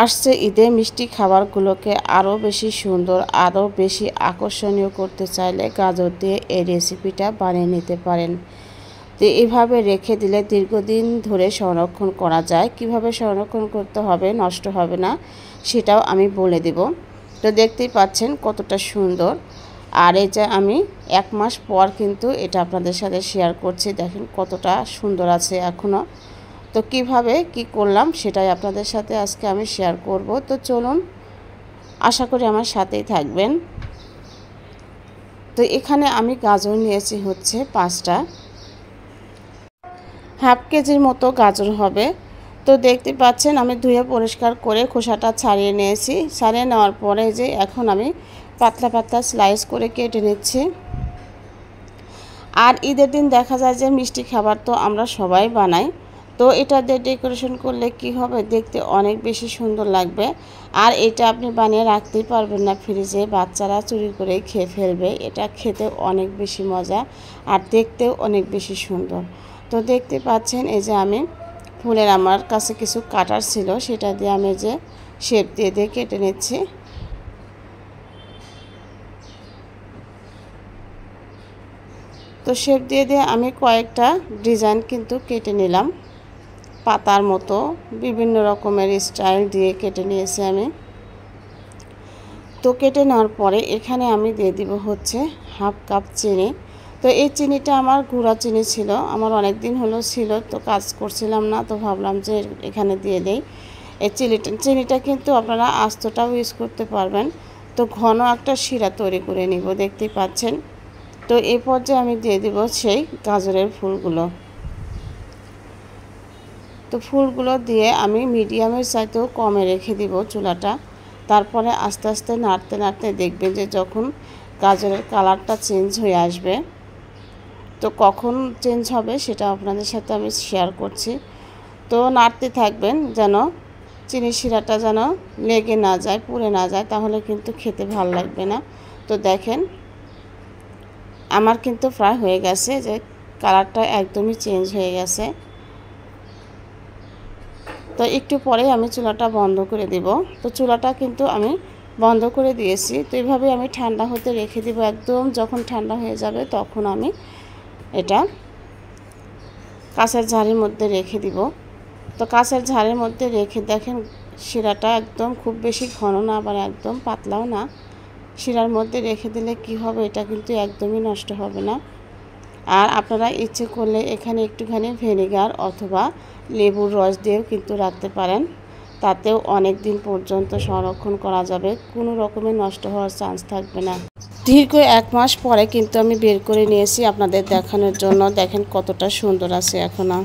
আসছে ঈদে মিষ্টি খাবারগুলোকে আরও বেশি সুন্দর, আরও বেশি আকর্ষণীয় করতে চাইলে গাজর দিয়ে এই রেসিপিটা বানিয়ে নিতে পারেন। তো এভাবে রেখে দিলে দীর্ঘদিন ধরে সংরক্ষণ করা যায়। কিভাবে সংরক্ষণ করতে হবে, নষ্ট হবে না, সেটাও আমি বলে দেব। তো দেখতেই পাচ্ছেন কতটা সুন্দর। আর এই যে আমি 1 মাস পর কিন্তু এটা আপনাদের সাথে শেয়ার করছি। দেখেন কতটা সুন্দর আছে এখনও। তো কিভাবে কি করলাম সেটাই আপনাদের সাথে আজকে আমি শেয়ার করব। তো চলুন, আশা করি আমার সাথেই থাকবেন। তো এখানে আমি গাজর নিয়েছি হচ্ছে 5টা, হাফ কেজির মতো গাজর হবে। তো দেখতে পাচ্ছেন আমি ধুয়ে পরিষ্কার করে খোসাটা ছাড়িয়ে নিয়েছি। ছাড়িয়ে নেওয়ার পরে যে এখন আমি পাতলা পাতলা স্লাইস করে কেটে নিচ্ছি। আর ঈদের দিন দেখা যায় যে মিষ্টি খাবার তো আমরা সবাই বানাই। তো এটা দিয়ে ডেকোরেশন করলে কি হবে, দেখতে অনেক বেশি সুন্দর লাগবে। আর এটা আপনি বানিয়ে রাখতেই পারবেন না ফ্রিজে, বাচ্চারা চুরি করে খেয়ে ফেলবে। এটা খেতে অনেক বেশি মজা আর দেখতেও অনেক বেশি সুন্দর। তো দেখতে পাচ্ছেন এই যে আমি ফুলের আমার কাছে কিছু কাটার ছিল, সেটা দিয়ে আমি যে শেপ দিয়ে দিয়ে কেটে নিচ্ছি। তো শেপ দিয়ে দিয়ে আমি কয়েকটা ডিজাইন কিন্তু কেটে নিলাম, পাতার মতো বিভিন্ন রকমের স্টাইল দিয়ে কেটে নিয়েছি আমি। তো কেটে নেওয়ার পরে এখানে আমি দিয়ে দিব হচ্ছে হাফ কাপ চিনি। তো এই চিনিটা আমার গুঁড়া চিনি ছিল, আমার অনেক দিন হলো ছিল, তো কাজ করছিলাম না, তো ভাবলাম যে এখানে দিয়ে দেই। এই চিনিটা কিন্তু আপনারা আস্তটাও ইউজ করতে পারবেন। তো ঘন একটা শিরা তৈরি করে নিব, দেখতেই পাচ্ছেন। তো এই পর্যায়ে আমি দিয়ে দিব সেই গাজরের ফুলগুলো। তো ফুলগুলো দিয়ে আমি মিডিয়ামের চাইতেও কমে রেখে দিব চুলাটা। তারপরে আস্তে আস্তে নাড়তে নাড়তে দেখবেন যে যখন গাজরের কালারটা চেঞ্জ হয়ে আসবে, তো কখন চেঞ্জ হবে সেটা আপনাদের সাথে আমি শেয়ার করছি। তো নাড়তে থাকবেন যেন চিনির শিরাটা যেন লেগে না যায়, পুড়ে না যায়, তাহলে কিন্তু খেতে ভালো লাগবে না। তো দেখেন আমার কিন্তু প্রায় হয়ে গেছে, যে কালারটা একদমই চেঞ্জ হয়ে গেছে। তো একটু পরে আমি চুলাটা বন্ধ করে দিব। তো চুলাটা কিন্তু আমি বন্ধ করে দিয়েছি। তো এইভাবে আমি ঠান্ডা হতে রেখে দিব, একদম যখন ঠান্ডা হয়ে যাবে তখন আমি এটা কাঁচের ঝাড়ির মধ্যে রেখে দিব। তো কাঁচের ঝাড়ির মধ্যে রেখে দেখেন শিরাটা একদম খুব বেশি ঘন না, আবার একদম পাতলাও না। শিরার মধ্যে রেখে দিলে কি হবে, এটা কিন্তু একদমই নষ্ট হবে না। আর আপনারা ইচ্ছে করলে এখানে একটুখানি ভিনেগার অথবা লেবুর রস দিয়েও কিন্তু রাখতে পারেন, তাতেও অনেক দিন পর্যন্ত সংরক্ষণ করা যাবে, কোনো রকমের নষ্ট হওয়ার চান্স থাকবে না। দীর্ঘ 1 মাস পরে কিন্তু আমি বের করে নিয়েছি আপনাদের দেখানোর জন্য। দেখেন কতটা সুন্দর আছে এখনও।